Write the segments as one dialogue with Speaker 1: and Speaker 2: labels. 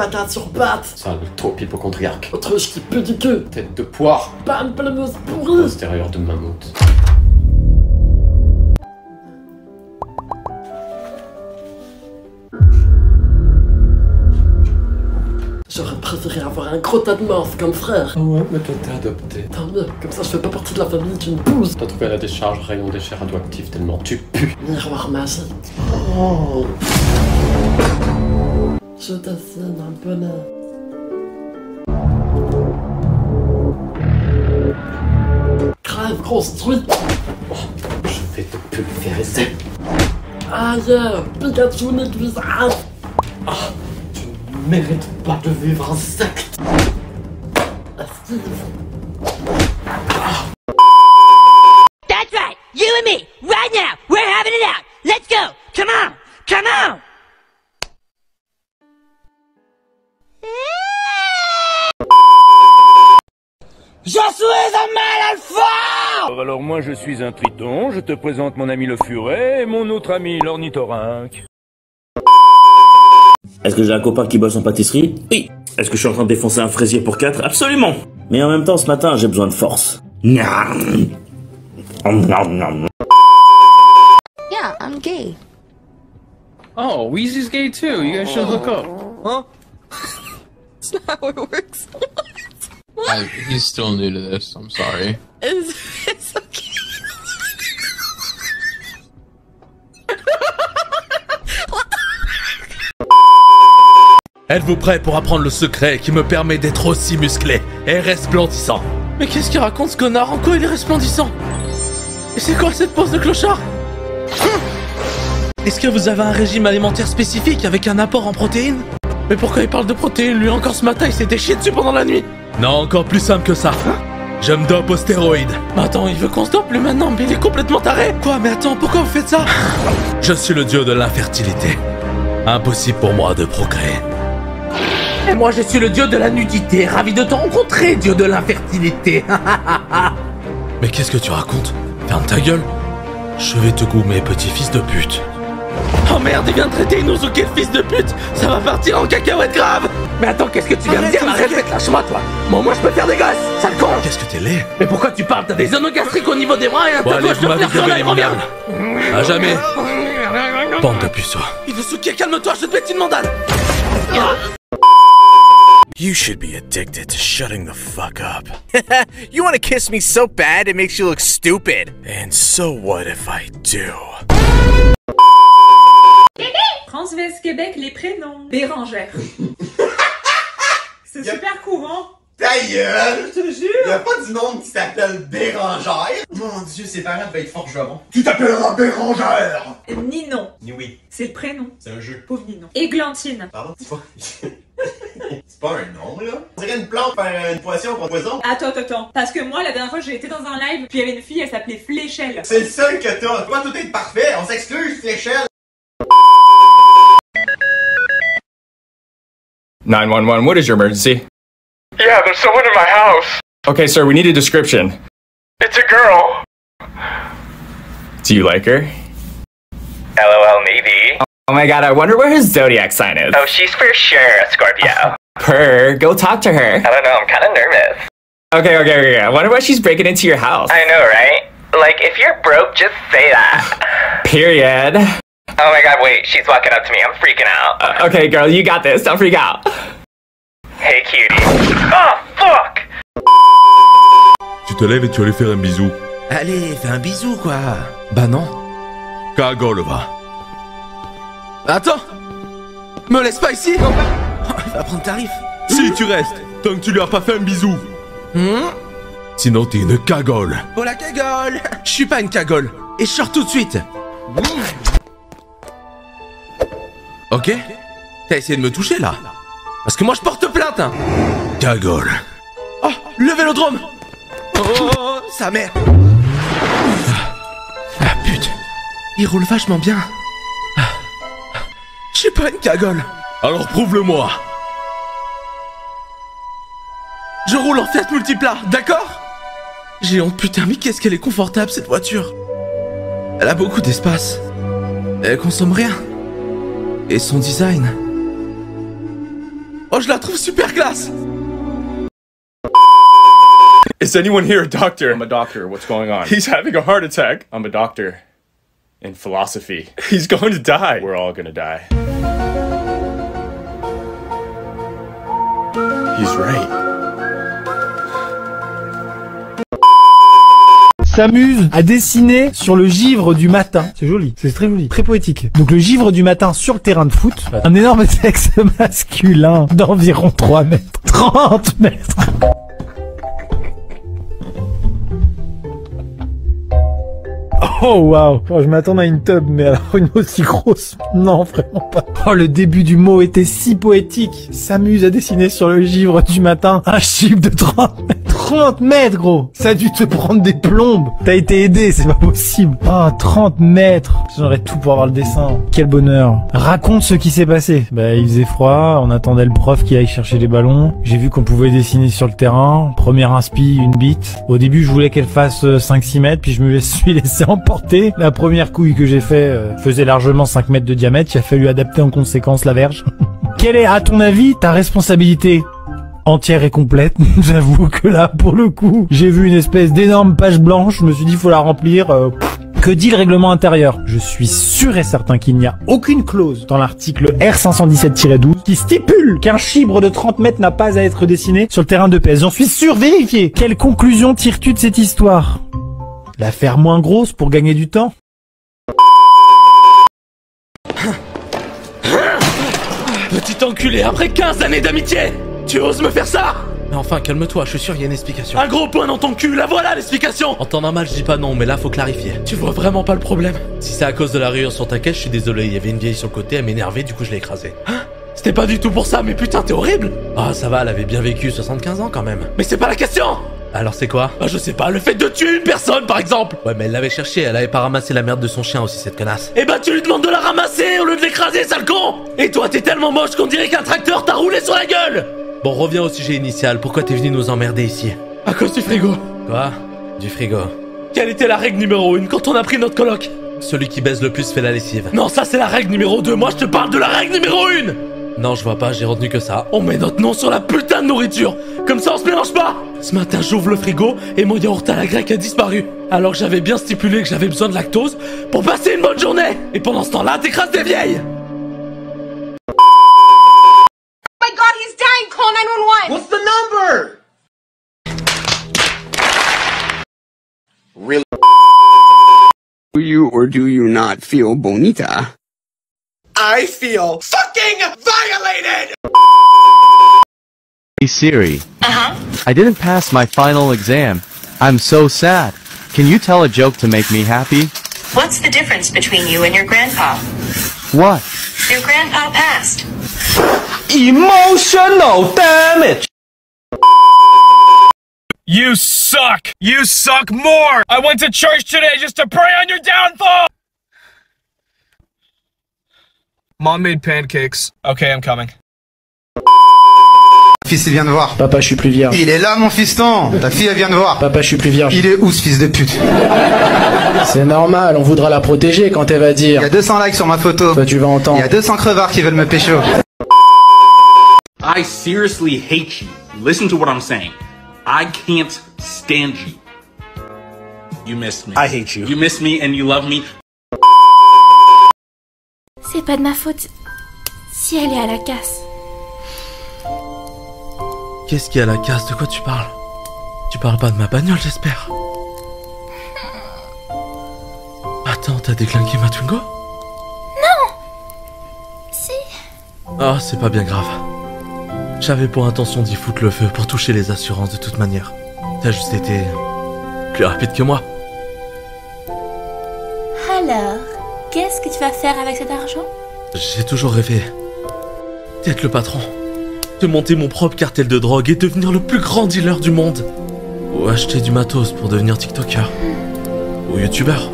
Speaker 1: caca sur pattes.
Speaker 2: Sale taupe hypochondriaque.
Speaker 1: Autruche qui pue du cul.
Speaker 2: Tête de poire.
Speaker 1: Pamplemousse pourrie.
Speaker 2: Postérieur de mammouth.
Speaker 1: J'aurais préféré avoir un gros tas de morse comme frère.
Speaker 2: Ah ouais, mais toi t'es adopté.
Speaker 1: Tant mieux, comme ça je fais pas partie de la famille d'une pousse.
Speaker 2: T'as trouvé à la décharge rayon déchets radioactifs tellement tu pues.
Speaker 1: Miroir magique. Oh. Je dessine un bonheur. Crève, grosse truite.
Speaker 2: Oh, je vais te pulvériser.
Speaker 1: Aïe, Pikachu nique visage.
Speaker 2: Ah, tu ne mérites pas de vivre insecte.
Speaker 1: Esquive.
Speaker 3: That's right! You and me! Right now! We're having it out! Let's go! Come on! Come on! Je suis un mal alpha!
Speaker 4: Alors moi je suis un triton, je te présente mon ami le furet et mon autre ami l'ornithorynque.
Speaker 5: Est-ce que j'ai un copain qui bosse en pâtisserie? Oui. Est-ce que je suis en train de défoncer un fraisier pour 4? Absolument. Mais en même temps, ce matin, j'ai besoin de force.
Speaker 6: Yeah, I'm gay.
Speaker 7: Oh, Wheezy's gay too. You guys should hook up.
Speaker 6: Huh? That's not how it works.
Speaker 8: He's still new to this. I'm sorry.
Speaker 6: It's okay.
Speaker 9: Êtes-vous prêt pour apprendre le secret qui me permet d'être aussi musclé et resplendissant? Mais qu'est-ce qu'il raconte ce connard? En quoi il est resplendissant? Et c'est quoi cette pose de clochard? Est-ce que vous avez un régime alimentaire spécifique avec un apport en protéines? Mais pourquoi il parle de protéines? Lui encore ce matin il s'était chié dessus pendant la nuit. Non, encore plus simple que ça. Je me dope aux stéroïdes. Mais attends, il veut qu'on se dope lui maintenant, mais il est complètement taré. Quoi? Mais attends, pourquoi vous faites ça? Je suis le dieu de l'infertilité. Impossible pour moi de procréer. Et moi je suis le dieu de la nudité, ravi de te rencontrer, dieu de l'infertilité. Mais qu'est-ce que tu racontes? Ferme ta gueule. Je vais te goumer, petit fils de pute. Oh merde, il vient de traiter Inosuke le fils de pute. Ça va partir en cacahuète grave. Mais attends, qu'est-ce que tu viens de dire là? Répète, lâche-moi toi. Bon, moi je peux faire des gosses, sale con. Qu'est-ce que t'es laid? Mais pourquoi tu parles? T'as des zones gastriques au niveau des bras et un tatouage de fleurs sur l'œil, reviens. À jamais. Bande de puceaux. Inosuke, calme-toi, je te mets une mandale.
Speaker 10: You should be addicted to shutting the fuck up. You want to kiss me so bad it makes you look stupid. And so what if I do?
Speaker 11: Transvest Québec, les prénoms. Bérangère. C'est super courant.
Speaker 12: Ta gueule!
Speaker 11: Je te jure!
Speaker 12: Y'a pas du monde qui s'appelle Bérangère? Mon dieu, ses parents devaient être forgerons. Tu t'appelleras Bérangère!
Speaker 11: Ninon.
Speaker 12: Ni oui.
Speaker 11: C'est le prénom.
Speaker 12: C'est un jeu.
Speaker 11: Pauvre Ninon. Églantine.
Speaker 12: Pardon? C'est pas un nom, là? On dirait une plante faire une potion contre poison.
Speaker 11: Attends. Parce que moi, la dernière fois, j'ai été dans un live, puis il y avait une fille, elle s'appelait Fléchelle.
Speaker 12: C'est le seul que t'as. Pas tout est parfait. On s'excuse, Fléchelle.
Speaker 13: 911, what is your emergency?
Speaker 14: Yeah, there's someone in my house.
Speaker 13: Okay, sir, we need a description.
Speaker 14: It's a girl.
Speaker 13: Do you like her?
Speaker 14: LOL, maybe.
Speaker 13: Oh my god, I wonder where his zodiac sign is.
Speaker 14: Oh, she's for sure a Scorpio.
Speaker 13: Go talk to her.
Speaker 14: I don't know, I'm kind of nervous.
Speaker 13: Okay. I wonder why she's breaking into your house.
Speaker 14: I know, right? Like, if you're broke, just say that.
Speaker 13: Period.
Speaker 14: Oh my god, wait, she's walking up to me, I'm freaking out.
Speaker 13: Okay, girl, you got this, don't freak out.
Speaker 14: Hey, cutie. Oh, fuck!
Speaker 9: Tu te lèves et tu vas lui faire un bisou.
Speaker 10: Allez, fais un bisou, quoi.
Speaker 9: Bah non. Cagole, va. Attends! Me laisse pas ici!
Speaker 10: Va prendre tarif.
Speaker 9: Si tu restes, tant que tu lui as pas fait un bisou. Sinon t'es une cagole.
Speaker 10: Oh la cagole!
Speaker 9: Je suis pas une cagole. Et je sors tout de suite. Ok? T'as essayé de me toucher là? Parce que moi je porte plainte, hein. Cagole. Oh, le vélodrome. Oh, sa mère. Ah putain. Il roule vachement bien. Je suis pas une cagole. Alors prouve-le-moi. Je roule en Fiat Multipla, d'accord? J'ai honte, putain, mais qu'est-ce qu'elle est confortable cette voiture. Elle a beaucoup d'espace. Elle consomme rien. Et son design. Oh, je la trouve super classe.
Speaker 15: Is anyone here a doctor?
Speaker 7: I'm a doctor. What's going on?
Speaker 15: He's having a heart attack.
Speaker 7: I'm a doctor in philosophy.
Speaker 15: He's going to die.
Speaker 7: We're all gonna die.
Speaker 15: He's right.
Speaker 16: S'amuse à dessiner sur le givre du matin. C'est joli, c'est très joli, très poétique. Donc le givre du matin sur le terrain de foot, un énorme sexe masculin d'environ 3 mètres. 30 mètres. Oh waouh, je m'attendais à une tub, mais alors une aussi grosse, non vraiment pas. Oh, le début du mot était si poétique. S'amuse à dessiner sur le givre du matin un chiffre de 30 mètres. 30 mètres gros. Ça a dû te prendre des plombes. T'as été aidé, c'est pas possible. Ah, 30 mètres. J'aurais tout pour avoir le dessin. Quel bonheur. Raconte ce qui s'est passé. Bah, il faisait froid, on attendait le prof qui aille chercher les ballons. J'ai vu qu'on pouvait dessiner sur le terrain. Première inspi, une bite. Au début, je voulais qu'elle fasse 5-6 mètres, puis je me suis laissé emporter. La première couille que j'ai fait faisait largement 5 mètres de diamètre. Il a fallu adapter en conséquence la verge. Quelle est, à ton avis, ta responsabilité entière et complète? J'avoue que là, pour le coup, j'ai vu une espèce d'énorme page blanche. Je me suis dit, faut la remplir. Que dit le règlement intérieur? Je suis sûr et certain qu'il n'y a aucune clause dans l'article R517-12 qui stipule qu'un chibre de 30 mètres n'a pas à être dessiné sur le terrain de PS. J'en suis sûr, vérifié. Quelle conclusion tires-tu de cette histoire? La faire moins grosse pour gagner du temps?
Speaker 9: Petit enculé, après 15 années d'amitié, tu oses me faire ça? Mais enfin, calme-toi, je suis sûr qu'il y a une explication. Un gros point dans ton cul, la voilà l'explication! En temps normal, je dis pas non, mais là, faut clarifier. Tu vois vraiment pas le problème? Si c'est à cause de la rayure sur ta caisse, je suis désolé, il y avait une vieille sur le côté, elle m'énervait, du coup je l'ai écrasée. Hein? C'était pas du tout pour ça, mais putain, t'es horrible! Ah, ça va, elle avait bien vécu 75 ans quand même. Mais c'est pas la question! Alors c'est quoi? Bah je sais pas, le fait de tuer une personne par exemple! Ouais mais elle l'avait cherché, elle avait pas ramassé la merde de son chien aussi cette connasse. Eh bah tu lui demandes de la ramasser au lieu de l'écraser, sale con! Et toi t'es tellement moche qu'on dirait qu'un tracteur t'a roulé sur la gueule! Bon reviens au sujet initial, pourquoi t'es venu nous emmerder ici? À cause du frigo. Quoi? Du frigo. Quelle était la règle numéro 1 quand on a pris notre coloc? Celui qui baise le plus fait la lessive. Non ça c'est la règle numéro 2, moi je te parle de la règle numéro 1! Non, je vois pas, j'ai retenu que ça. On met notre nom sur la putain de nourriture. Comme ça, on se mélange pas. Ce matin, j'ouvre le frigo et mon yaourt à la grecque a disparu. Alors que j'avais bien stipulé que j'avais besoin de lactose pour passer une bonne journée. Et pendant ce temps-là, t'écrases des vieilles.
Speaker 17: Oh my god, he's dying! Call 911!
Speaker 12: What's the number? Really?
Speaker 18: Do you or do you not feel bonita?
Speaker 12: I feel fucking violated!
Speaker 19: Hey Siri. I didn't pass my final exam. I'm so sad. Can you tell a joke to make me happy?
Speaker 20: What's the difference between you and your grandpa?
Speaker 19: What?
Speaker 20: Your grandpa passed.
Speaker 19: Emotional damage!
Speaker 15: You suck! You suck more! I went to church today just to pray on your downfall! Mom made pancakes. Okay, I'm coming.
Speaker 21: Fils, il vient de voir.
Speaker 22: Papa, je suis plus vierge.
Speaker 21: Il est là, mon fiston. Ta fille, elle vient de voir.
Speaker 22: Papa, je suis plus vierge.
Speaker 21: Il est où, ce fils de pute?
Speaker 22: C'est normal, on voudra la protéger quand elle va dire.
Speaker 21: Il y a 200 likes sur ma photo.
Speaker 22: Toi, tu vas entendre.
Speaker 21: Il y a 200 crevards qui veulent me pécho.
Speaker 23: I seriously hate you. Listen to what I'm saying. I can't stand you. You missed me.
Speaker 10: I hate you.
Speaker 23: You miss me and you love me.
Speaker 24: C'est pas de ma faute si elle est à la casse.
Speaker 9: Qu'est-ce qu'il y a à la casse? De quoi tu parles? Tu parles pas de ma bagnole, j'espère? Attends, t'as déclinqué ma Twingo?
Speaker 24: Non! Si.
Speaker 9: Ah, c'est pas bien grave. J'avais pour intention d'y foutre le feu pour toucher les assurances de toute manière. T'as juste été plus rapide que moi.
Speaker 24: Alors, qu'est-ce que tu vas faire avec cet argent?
Speaker 9: J'ai toujours rêvé d'être le patron, de monter mon propre cartel de drogue et devenir le plus grand dealer du monde. Ou acheter du matos pour devenir TikToker. Ou YouTubeur.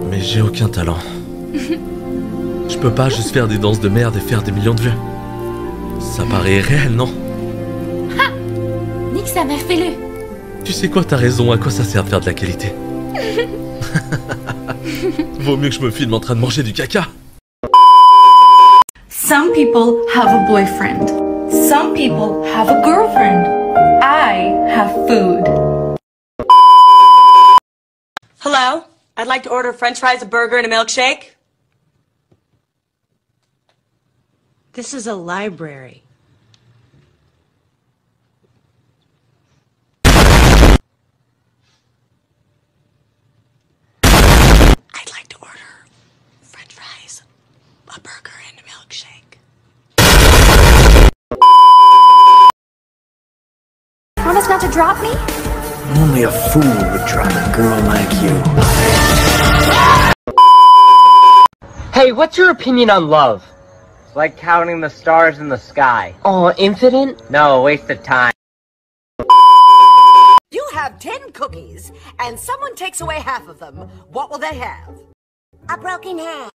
Speaker 9: Mais j'ai aucun talent. Je peux pas juste faire des danses de merde et faire des millions de vues. Ça paraît réel, non?
Speaker 24: Ha! Nique sa mère, fais-le!
Speaker 9: Tu sais quoi, t'as raison, à quoi ça sert de faire de la qualité? Vaut mieux que je me filme en train de manger du caca.
Speaker 1: Some people have a boyfriend. Some people have a girlfriend. I have food.
Speaker 2: Hello? I'd like to order french fries, a burger, and a milkshake. This is a library. I'd like to order french fries, a burger, and a milkshake.
Speaker 24: Promise not to drop me?
Speaker 3: Only a fool would drop a girl like you.
Speaker 4: Hey, what's your opinion on love? It's like counting the stars in the sky. Oh, infinite? No, a waste of time.
Speaker 25: You have 10 cookies, and someone takes away half of them. What will they have? A broken hand.